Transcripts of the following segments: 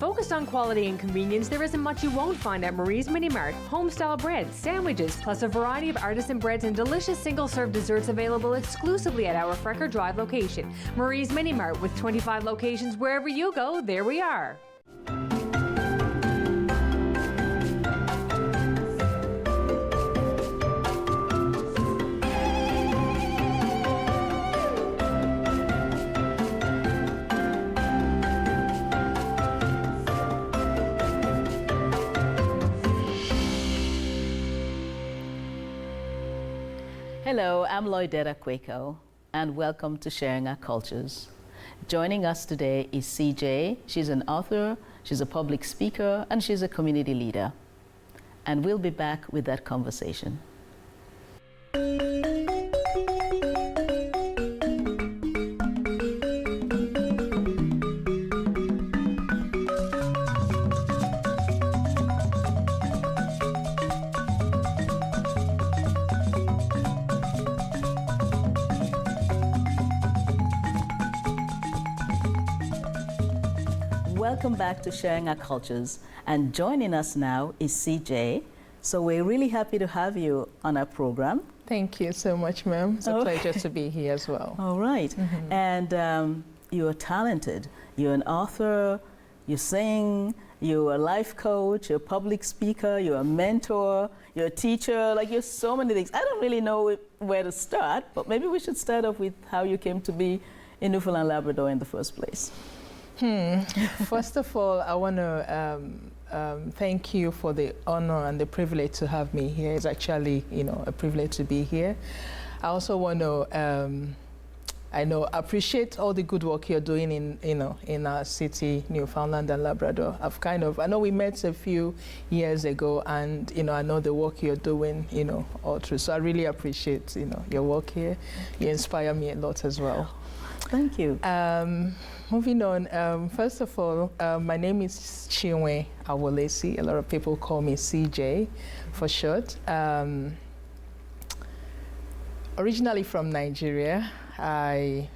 Focused on quality and convenience, there isn't much you won't find at Marie's Mini Mart. Home-style breads, sandwiches, plus a variety of artisan breads and delicious single-serve desserts available exclusively at our Frecker Drive location. Marie's Mini Mart, with 25 locations wherever you go, there we are. Hello, I'm Lloydetta Quaicoe, and welcome to Sharing Our Cultures. Joining us today is CJ. She's an author, she's a public speaker, and she's a community leader. And we'll be back with that conversation. Welcome back to Sharing Our Cultures, and joining us now is CJ. So we're really happy to have you on our program. Thank you so much, ma'am. It's a pleasure to be here as well. All right. Mm-hmm. And you're talented. You're an author, you sing, you're a life coach, you're a public speaker, you're a mentor, you're a teacher, like you're so many things. I don't really know where to start, but maybe we should start off with how you came to be in Newfoundland, Labrador in the first place. First of all, I want to thank you for the honor and the privilege to have me here. It's actually, a privilege to be here. I also want to, appreciate all the good work you're doing in our city, Newfoundland and Labrador. I know we met a few years ago, and I know the work you're doing, all through. So I really appreciate, your work here. You inspire me a lot as well. Thank you. Moving on, first of all, my name is Chinwe Awolesi. A lot of people call me CJ for short. Originally from Nigeria, my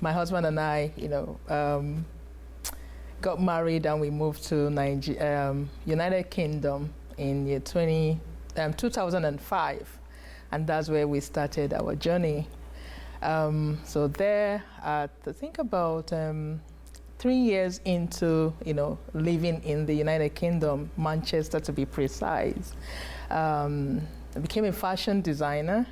husband and I, got married and we moved to United Kingdom in year 2005, and that's where we started our journey. So there, I think about 3 years into, living in the United Kingdom, Manchester to be precise, I became a fashion designer.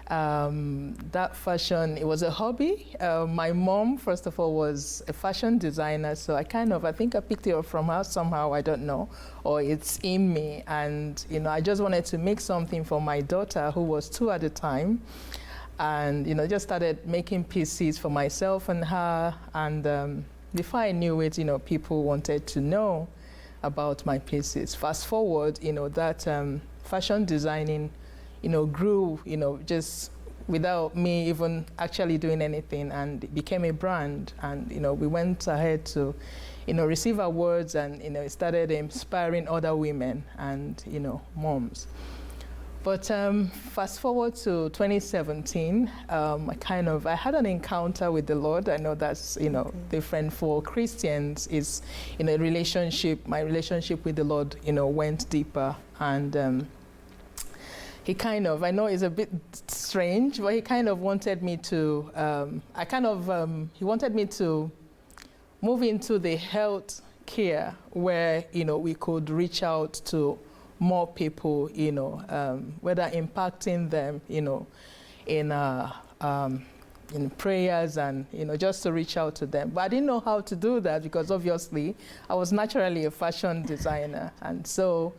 That fashion, it was a hobby. My mom, first of all, was a fashion designer, so I think I picked it up from her somehow, I don't know, or it's in me. And, I just wanted to make something for my daughter, who was 2 at the time. And just started making pieces for myself and her, and before I knew it, people wanted to know about my pieces. Fast forward, that fashion designing, grew, just without me even actually doing anything, and it became a brand. And we went ahead to, receive awards, and it started inspiring other women and moms. But fast forward to 2017, I had an encounter with the Lord. I know that's, different for Christians. Is, my relationship with the Lord, went deeper. And he I know it's a bit strange, but he wanted me to, he wanted me to move into the health care where, we could reach out to more people, whether impacting them, in prayers and, just to reach out to them. But I didn't know how to do that because obviously I was naturally a fashion designer. And so,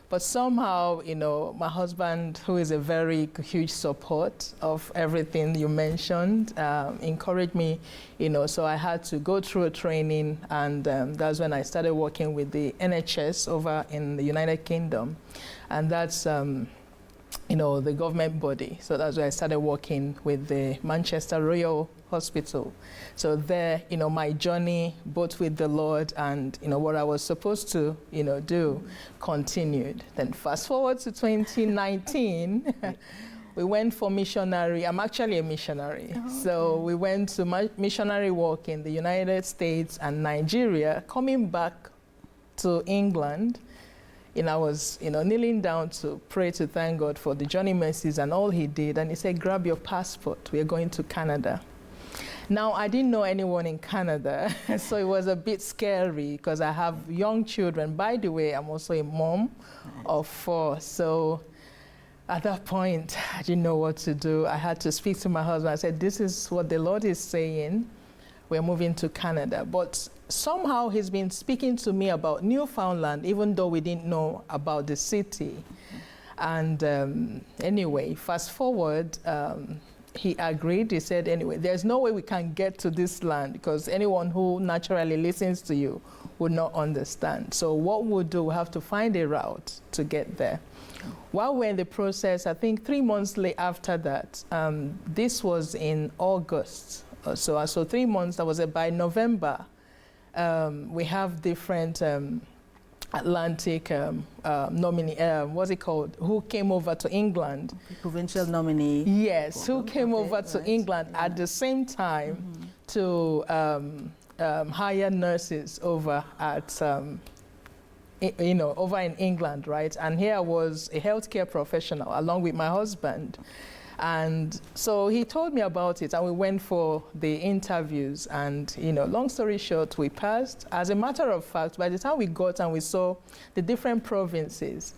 but somehow, my husband, who is a very huge support of everything you mentioned, encouraged me, so I had to go through a training, and that's when I started working with the NHS over in the United Kingdom. And that's, the government body. So that's where I started working with the Manchester Royal Hospital. So there, my journey, both with the Lord and, what I was supposed to, do, continued. Then fast forward to 2019, we went for missionary. I'm actually a missionary. So we went to missionary work in the United States and Nigeria. Coming back to England, I was, kneeling down to pray to thank God for the journey mercies and all he did. And he said, grab your passport. We're going to Canada. Now, I didn't know anyone in Canada, so it was a bit scary because I have young children. By the way, I'm also a mom of 4. So at that point, I didn't know what to do. I had to speak to my husband. I said, this is what the Lord is saying. We're moving to Canada. But somehow he's been speaking to me about Newfoundland, even though we didn't know about the city. And anyway, fast forward, he agreed. He said, anyway, there's no way we can get to this land because anyone who naturally listens to you would not understand. So what we'll do, we'll have to find a route to get there. While we're in the process, I think 3 months after that, this was in August. So 3 months, that was by November, we have different Atlantic nominee, what's it called, who came over to England. Provincial nominee. Yes, who came over to England at the same time to hire nurses over at, over in England, right? And here I was a healthcare professional along with my husband. And so he told me about it, and we went for the interviews. And, long story short, we passed. As a matter of fact, by the time we got and we saw the different provinces,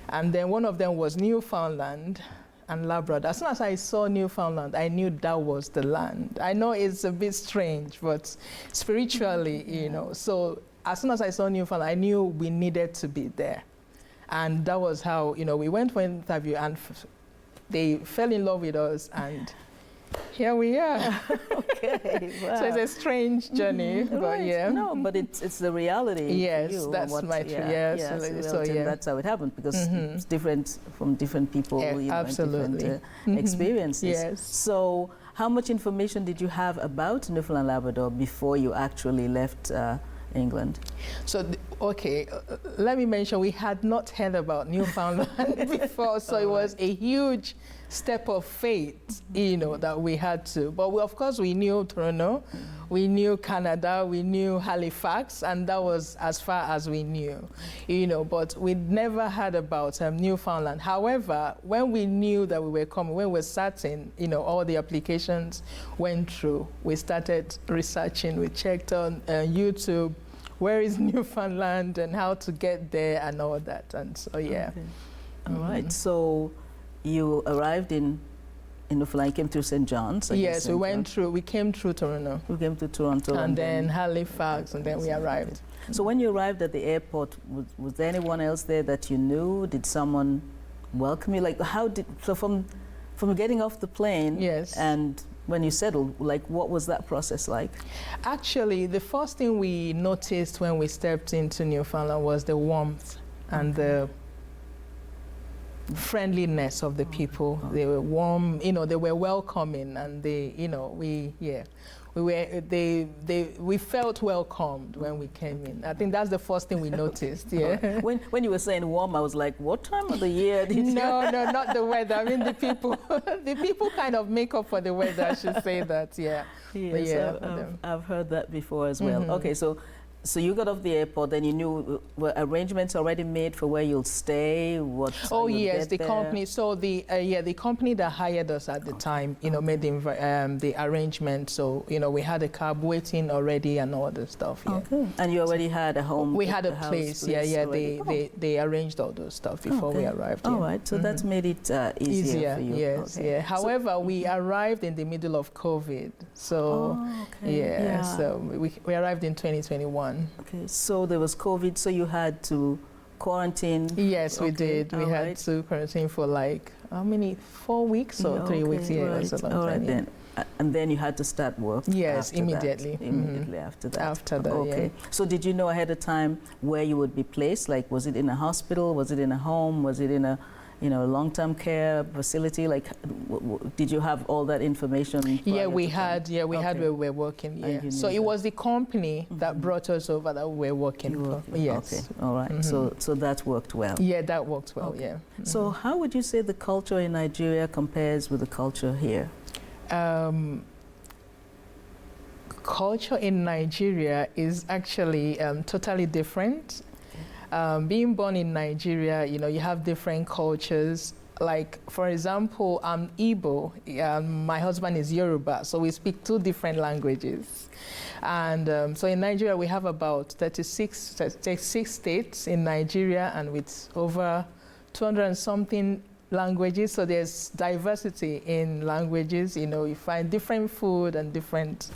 and then one of them was Newfoundland and Labrador. As soon as I saw Newfoundland, I knew that was the land. I know it's a bit strange, but spiritually, So as soon as I saw Newfoundland, I knew we needed to be there. And that was how, we went for an interview, and they fell in love with us, and here we are. Okay, wow. So it's a strange journey, but right. yeah. No, but it's the reality. Yes, for you, that's my truth. Yes, that's how it happened, because it's different from different people. Yeah, absolutely. And different experiences. Yes. So, how much information did you have about Newfoundland Labrador before you actually left England? So, let me mention, we had not heard about Newfoundland before, so it was a huge step of faith, that we had to. But of course, we knew Toronto, we knew Canada, we knew Halifax, and that was as far as we knew, but we never heard about Newfoundland. However, when we knew that we were coming, when we were certain, all the applications went through, we started researching, we checked on YouTube, where is Newfoundland and how to get there and all that. And so, yeah. Okay. All right. So you arrived in Newfoundland, you came through St. John's? Yes, we came through Toronto. We came to Toronto. And then Halifax, and then we arrived. So when you arrived at the airport, was there anyone else there that you knew? Did someone welcome you? Like, from getting off the plane, yes, and when you settled, what was that process like? Actually, the first thing we noticed when we stepped into Newfoundland was the warmth and the friendliness of the people. They were warm, they were welcoming, and we felt welcomed when we came in. I think that's the first thing we noticed. Yeah. When you were saying warm, I was like, what time of the year did you? No, not the weather. I mean, the people. The people kind of make up for the weather. I should say that. Yeah. Yes, yeah, I've heard that before as well. Okay, so you got off the airport, then you knew, were arrangements already made for where you'll stay? Oh yes, the company. So the company that hired us at the time, made the arrangement. So we had a cab waiting already and all the stuff. Yeah. Okay. And you already had a home. We had a place. Yeah. They arranged all those stuff before we arrived. All right. So that's made it easier for you. Yes. Okay. Yeah. However, we arrived in the middle of COVID. So so we arrived in 2021. Okay, so there was COVID, so you had to quarantine? Yes, we did. We had to quarantine for how many, 4 weeks or 3 weeks? Yeah, right. It was a long time. All right, then. And then you had to start work? Yes, immediately. Immediately after that? After that, okay. Yeah. So did you know ahead of time where you would be placed? Was it in a hospital? Was it in a home? Was it in long-term care facility? Like, did you have all that information? Yeah, we had where we were working. Yeah, so it was the company that brought us over that we were working for. Yes. Okay. All right. So that worked well. Yeah, that worked well. Okay. Yeah. So how would you say the culture in Nigeria compares with the culture here? Culture in Nigeria is actually totally different. Being born in Nigeria, you have different cultures. Like, for example, I'm Igbo, my husband is Yoruba, so we speak 2 different languages. And so in Nigeria, we have about 36 states in Nigeria, and with over 200 and something languages, so there's diversity in languages. You find different food and different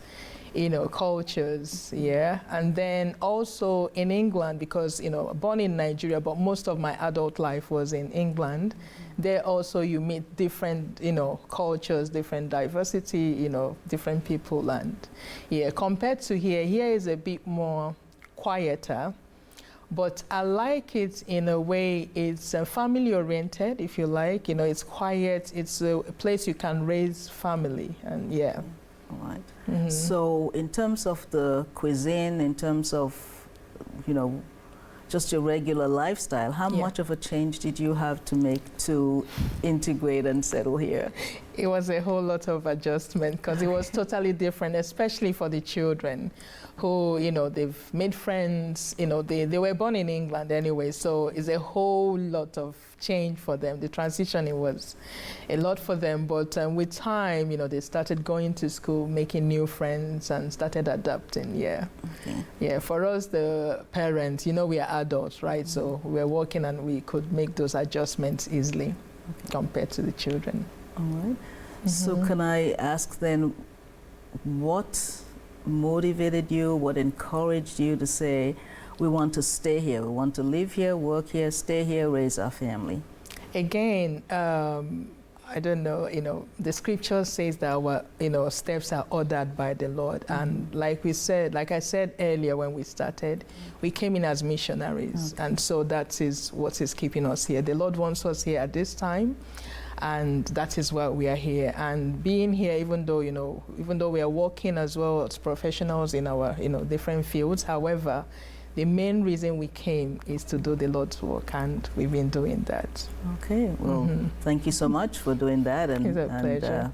cultures, yeah. And then also in England, because, born in Nigeria, but most of my adult life was in England, there also you meet different, cultures, different diversity, different people. And yeah, compared to here is a bit more quieter, but I like it in a way. It's family oriented, if you like. It's quiet, it's a place you can raise family, and yeah. All right. So in terms of the cuisine, in terms of, just your regular lifestyle, how much of a change did you have to make to integrate and settle here? It was a whole lot of adjustment, because it was totally different, especially for the children who, they've made friends, they were born in England anyway, so it's a whole lot of change for them. The transition, it was a lot for them, but with time, they started going to school, making new friends, and started adapting, yeah. Okay. Yeah, for us, the parents, we are adults, right? So we were working and we could make those adjustments easily compared to the children. All right. So can I ask then, what motivated you, what encouraged you to say, we want to stay here, we want to live here, work here, stay here, raise our family? Again, I don't know, the scripture says that our, steps are ordered by the Lord. And like I said earlier when we started, we came in as missionaries. Okay. And so that is what is keeping us here. The Lord wants us here at this time. And that is why we are here. And being here, even though we are working as well as professionals in our, different fields, however, the main reason we came is to do the Lord's work, and we've been doing that. Okay, well, thank you so much for doing that, and, it's a pleasure.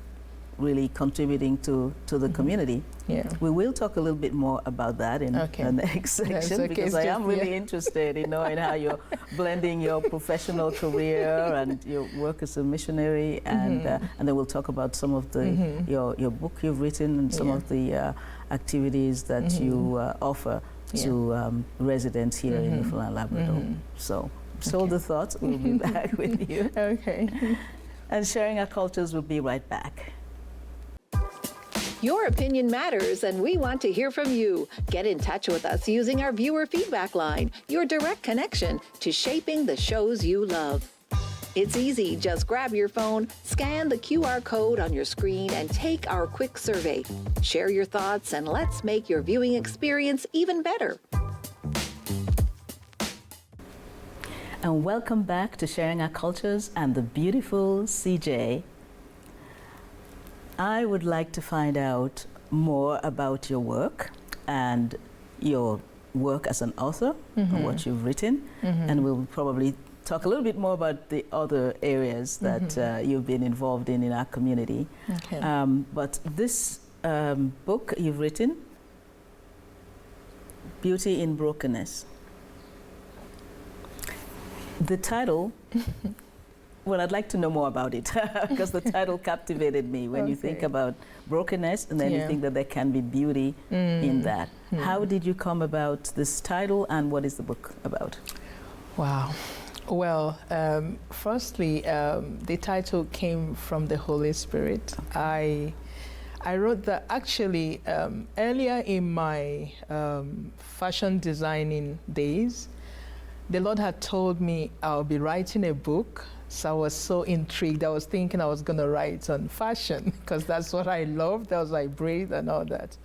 Really contributing to the community. Yeah. We will talk a little bit more about that in the next section, because I am really interested in knowing how you're blending your professional career and your work as a missionary, and then we'll talk about some of the your book you've written and some of the activities that you offer to residents here in Newfoundland, Labrador. So hold the thoughts. We'll be back with you. Okay. And Sharing Our Cultures will be right back. Your opinion matters, and we want to hear from you. Get in touch with us using our viewer feedback line, your direct connection to shaping the shows you love. It's easy. Just grab your phone, scan the QR code on your screen, and take our quick survey. Share your thoughts, and let's make your viewing experience even better. And welcome back to Sharing Our Cultures and the beautiful CJ. I would like to find out more about your work and your work as an author, and what you've written, and we'll probably talk a little bit more about the other areas that you've been involved in our community. Okay. But this book you've written, Beauty in Brokenness. The title, well, I'd like to know more about it, because the title captivated me when you think about brokenness, and then you think that there can be beauty in that. How did you come about this title, and what is the book about? Wow. Well, firstly, the title came from the Holy Spirit. I wrote that actually earlier in my fashion designing days. The Lord had told me I'll be writing a book, so I was so intrigued. I was thinking I was going to write on fashion, because that's what I love. That was my breathe and all that.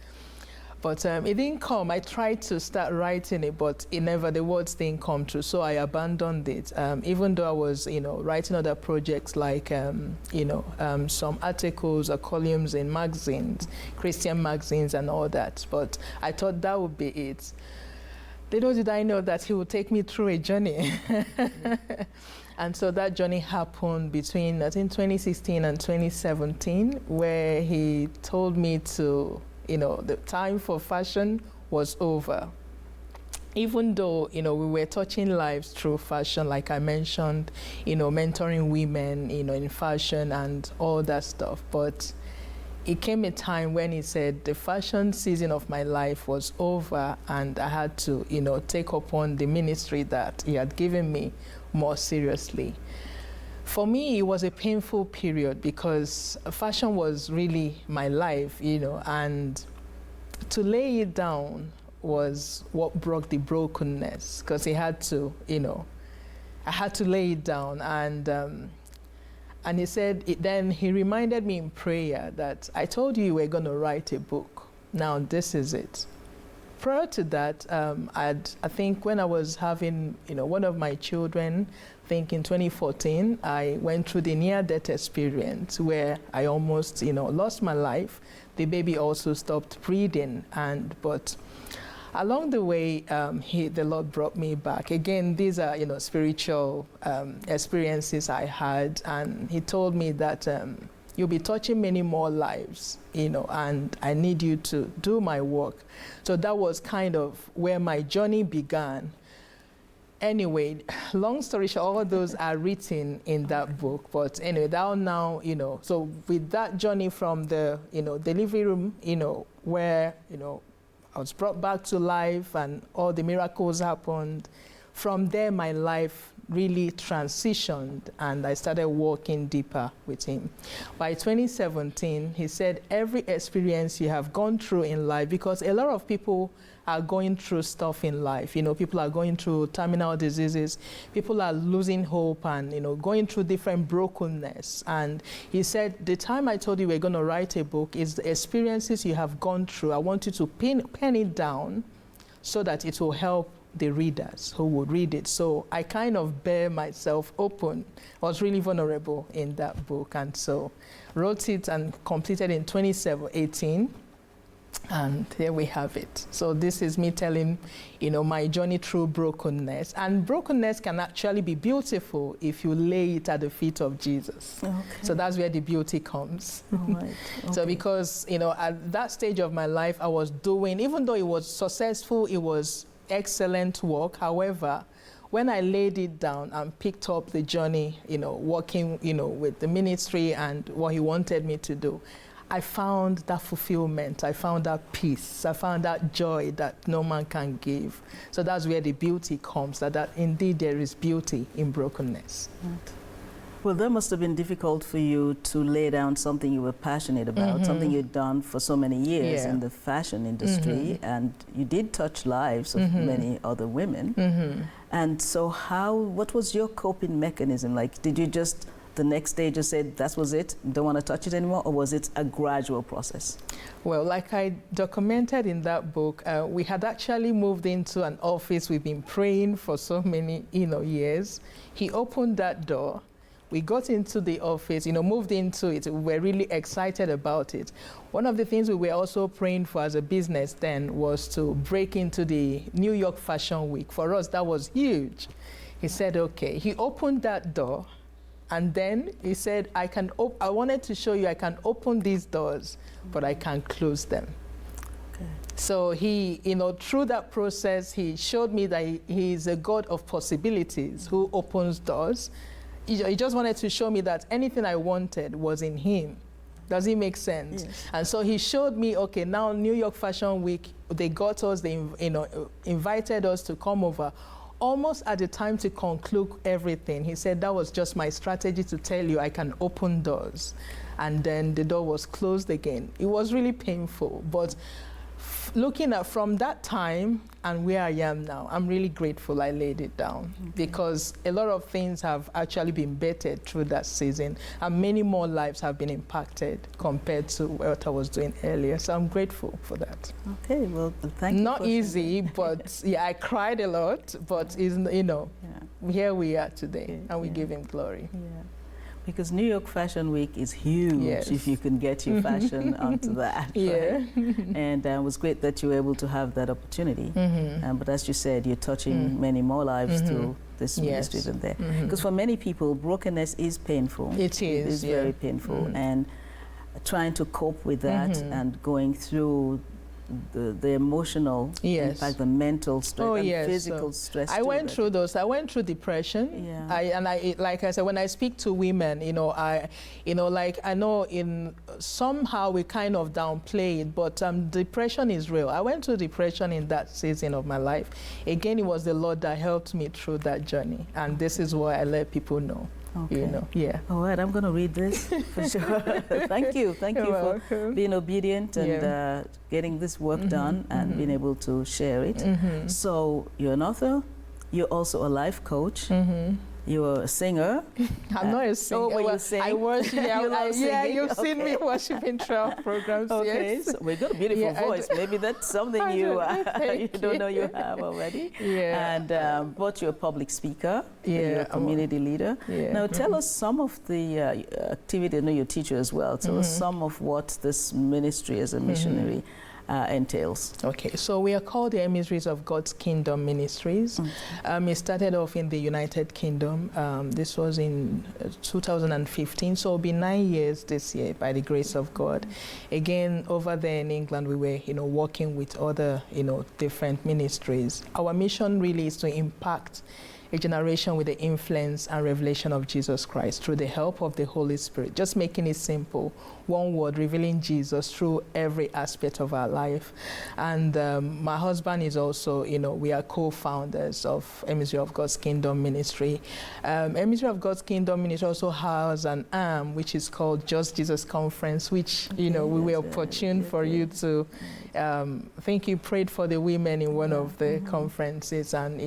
But it didn't come. I tried to start writing it, but the words didn't come true. So I abandoned it. Even though I was, writing other projects like, some articles or columns in magazines, Christian magazines and all that. But I thought that would be it. Little did I know that he would take me through a journey. And so that journey happened between, I think, 2016 and 2017, where he told me to, the time for fashion was over. Even though, we were touching lives through fashion, like I mentioned, mentoring women, in fashion and all that stuff. But it came a time when he said the fashion season of my life was over and I had to, take upon the ministry that he had given me more seriously. For me, it was a painful period because fashion was really my life, and to lay it down was what broke the brokenness, because he had to, I had to lay it down. And he said, then he reminded me in prayer that I told you were going to write a book. Now this is it. Prior to that, I think when I was having, one of my children, I think in 2014, I went through the near-death experience where I almost, lost my life. The baby also stopped breathing, but along the way, the Lord brought me back. Again, these are, spiritual experiences I had, and he told me that you'll be touching many more lives, and I need you to do my work. So that was kind of where my journey began. Anyway, long story short, all those are written in that book. But anyway, that now, so with that journey from the, delivery room, where, I was brought back to life and all the miracles happened. From there, my life really transitioned and I started walking deeper with him. By 2017, he said, every experience you have gone through in life, because a lot of people are going through stuff in life. People are going through terminal diseases. People are losing hope and, going through different brokenness. And he said, the time I told you we're going to write a book is the experiences you have gone through. I want you to pen it down so that it will help the readers who would read it. So I kind of bear myself open. I was really vulnerable in that book. And so wrote it and completed in 2018. And here we have it. So this is me telling, my journey through brokenness. And brokenness can actually be beautiful if you lay it at the feet of Jesus. Okay. So that's where the beauty comes. Right. Okay. So because, at that stage of my life, I was doing, even though it was successful, it was excellent work. However, when I laid it down and picked up the journey, working, with the ministry and what he wanted me to do, I found that fulfillment, I found that peace, I found that joy that no man can give. So that's where the beauty comes, that indeed there is beauty in brokenness. Right. Well, that must have been difficult for you to lay down something you were passionate about, something you'd done for so many years in the fashion industry, and you did touch lives of many other women. And so what was your coping mechanism? Like, did you just the next day just said, that was it, don't want to touch it anymore, or was it a gradual process? Well, like I documented in that book, we had actually moved into an office we've been praying for so many, years. He opened that door. We got into the office, moved into it. We were really excited about it. One of the things we were also praying for as a business then was to break into the New York Fashion Week. For us, that was huge. He said, okay. He opened that door, and then he said, I wanted to show you I can open these doors, but I can't close them. Okay. So he, through that process, he showed me that he is a God of possibilities who opens doors. He just wanted to show me that anything I wanted was in him. Does it make sense? Yes. And so he showed me, okay, now New York Fashion Week, they got us, they invited us to come over. Almost at the time to conclude everything, he said, that was just my strategy to tell you I can open doors. And then the door was closed again. It was really painful, but looking at from that time and where I am now, I'm really grateful I laid it down, because a lot of things have actually been bettered through that season, and many more lives have been impacted compared to what I was doing earlier. So I'm grateful for that. Okay, well, thank you. Not easy, but yeah, I cried a lot, but here we are today, and we give him glory. Yeah. Because New York Fashion Week is huge, yes, if you can get your fashion onto that. Yeah. Right? And it was great that you were able to have that opportunity. But as you said, you're touching many more lives through this ministry than there. Because for many people, brokenness is painful. It is. It is very painful. And trying to cope with that and going through the emotional impact, the mental stress, and physical stress. I went through those. I went through depression. Yeah. Like I said, when I speak to women, I know in somehow we kind of downplay it, but depression is real. I went through depression in that season of my life. Again, it was the Lord that helped me through that journey, and this is what I let people know. Okay. All right, I'm going to read this for sure. Thank you for being obedient and getting this work done and being able to share it. So you're an author, you're also a life coach, you're a singer. I'm not a singer. Oh, well, you sing? I worship. You've seen me worshiping through programs. Okay, yes. so we've got a beautiful voice. Maybe that's something you don't know you have already. Yeah. And but you're a public speaker. You're a community leader. Yeah. Now tell us some of the activity. I know you're a teacher as well. Tell us some of what this ministry as a missionary entails. Okay, so we are called the Emissaries of God's Kingdom Ministries. It started off in the United Kingdom. This was in 2015, so it'll be 9 years this year by the grace of God. Again, over there in England, we were, working with other, different ministries. Our mission really is to impact a generation with the influence and revelation of Jesus Christ through the help of the Holy Spirit. Just making it simple, one word, revealing Jesus through every aspect of our life. And my husband is also, we are co-founders of Emissary of God's Kingdom Ministry. Emissary of God's Kingdom Ministry also has an arm which is called Just Jesus Conference, which, we were opportune for you to, I think you prayed for the women in one of the conferences, and,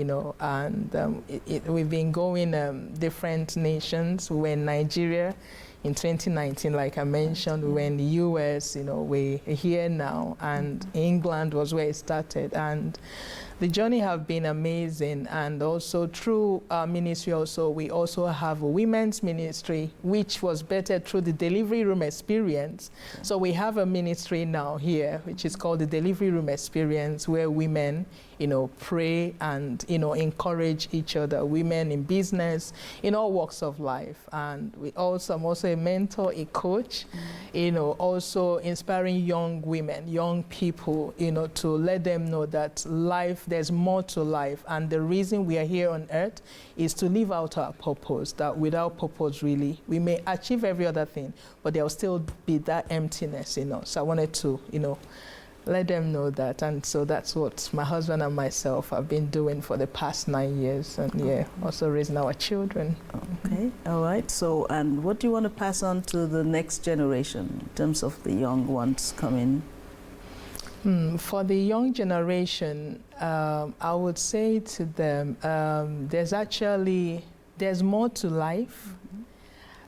we've been going different nations. We were in Nigeria in 2019, like I mentioned. We were in the US, we're here now, and England was where it started. And the journey have been amazing. And also through our ministry we also have a women's ministry, which was bettered through the delivery room experience. So we have a ministry now here, which is called the Delivery Room Experience, where women, pray and, encourage each other, women in business, in all walks of life. And I'm also a mentor, a coach, also inspiring young women, young people, to let them know that life, there's more to life. And the reason we are here on earth is to live out our purpose, that without purpose, really, we may achieve every other thing, but there'll still be that emptiness, So I wanted to, let them know that. And so that's what my husband and myself have been doing for the past 9 years, and also raising our children. Okay, all right. So, and what do you want to pass on to the next generation in terms of the young ones coming? For the young generation, I would say to them, there's more to life.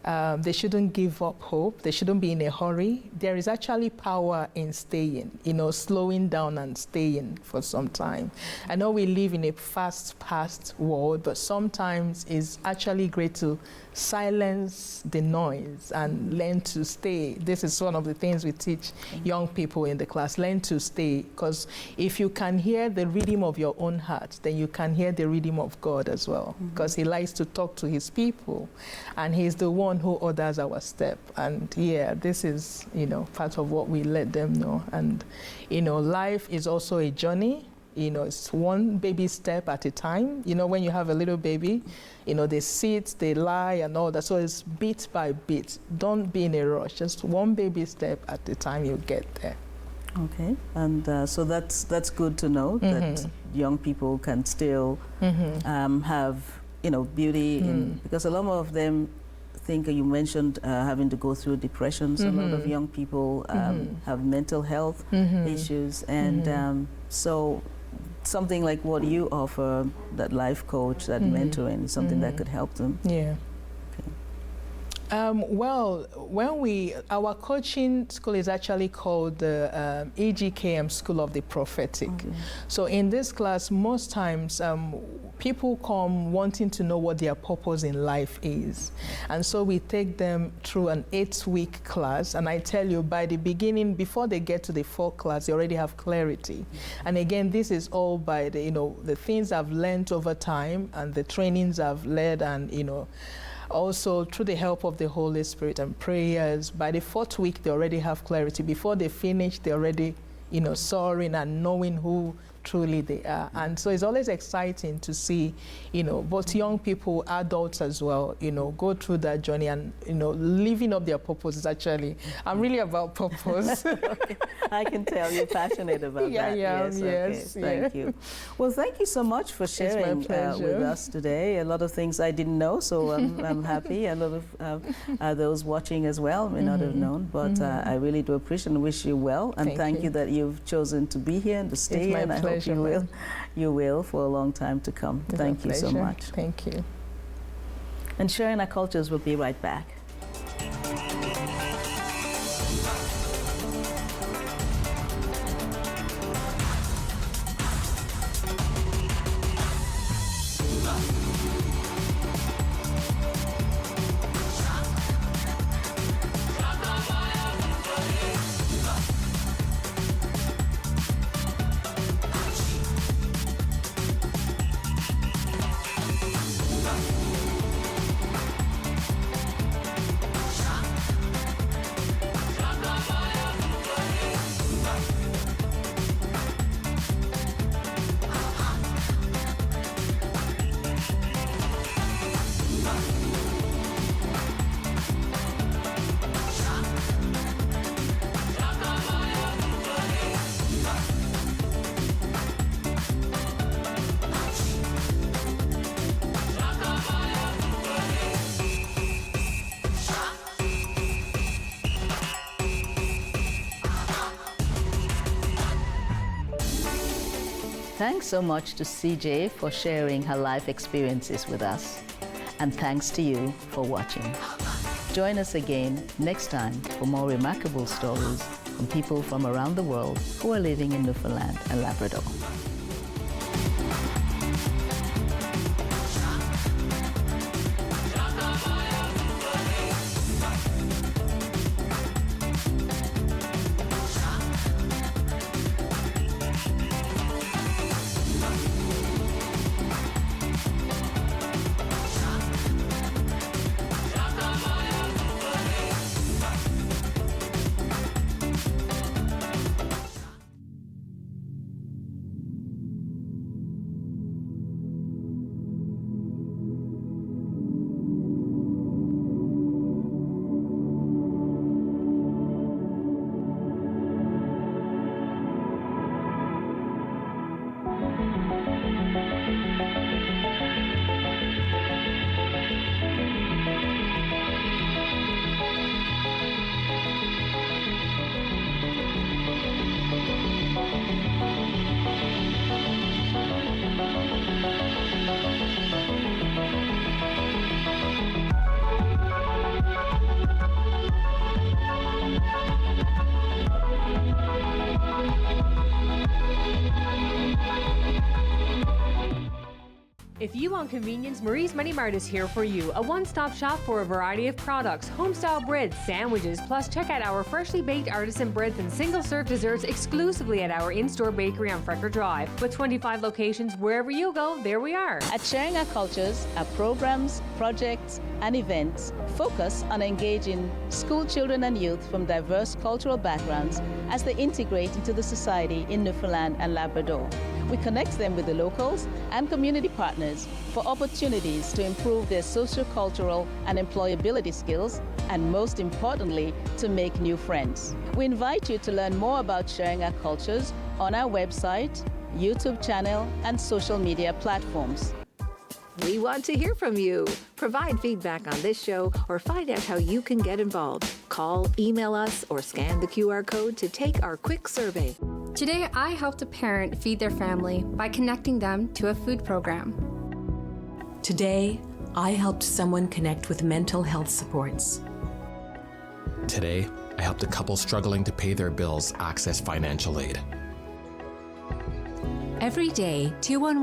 They shouldn't give up hope. They shouldn't be in a hurry. There is actually power in staying, slowing down and staying for some time. I know we live in a fast-paced world, but sometimes it's actually great to silence the noise and learn to stay. This is one of the things we teach young people in the class. Learn to stay, because if you can hear the rhythm of your own heart, then you can hear the rhythm of God as well, because he likes to talk to his people, and he's the one who orders our step. And this is, part of what we let them know. And, life is also a journey. It's one baby step at a time. When you have a little baby, they sit, they lie and all that. So it's bit by bit. Don't be in a rush. Just one baby step at a time, you get there. Okay. And so that's good to know that young people can still have, beauty in, because a lot of them think you mentioned having to go through depression. So a lot of young people have mental health issues, and so something like what you offer, that life coach, that mentoring, is something that could help them. Yeah. Well, our coaching school is actually called the EGKM School of the Prophetic. So in this class, most times people come wanting to know what their purpose in life is. And so we take them through an 8-week class. And I tell you, by the beginning, before they get to the 4th class, they already have clarity. And again, this is all by the, the things I've learned over time and the trainings I've led, and, also through the help of the Holy Spirit and prayers. By the 4th week, they already have clarity. Before they finish, they're already, soaring and knowing who truly they are. And so it's always exciting to see, both young people, adults as well, go through that journey and, living up their purposes. Actually, I'm really about purpose. Okay. I can tell you're passionate about that. Yes, okay. Thank you. Well, thank you so much for sharing with us today. A lot of things I didn't know, so I'm happy. A lot of those watching as well may not have known, but I really do appreciate and wish you well. And thank you that you've chosen to be here and to stay here. And I hope you will for a long time to come. Thank you so much. Thank you. And Sharing Our Cultures will be right back. Thanks so much to CJ for sharing her life experiences with us. And thanks to you for watching. Join us again next time for more remarkable stories from people from around the world who are living in Newfoundland and Labrador. If you want convenience, Marie's Mini Mart is here for you. A one-stop shop for a variety of products, home-style breads, sandwiches, plus check out our freshly baked artisan breads and single-serve desserts exclusively at our in-store bakery on Frecker Drive. With 25 locations, wherever you go, there we are. At Sharing Our Cultures, our programs, projects, and events focus on engaging school children and youth from diverse cultural backgrounds as they integrate into the society in Newfoundland and Labrador. We connect them with the locals and community partners for opportunities to improve their socio-cultural and employability skills, and most importantly, to make new friends. We invite you to learn more about Sharing Our Cultures on our website, YouTube channel, and social media platforms. We want to hear from you. Provide feedback on this show or find out how you can get involved. Call, email us, or scan the QR code to take our quick survey. Today, I helped a parent feed their family by connecting them to a food program. Today, I helped someone connect with mental health supports. Today, I helped a couple struggling to pay their bills access financial aid. Every day, 211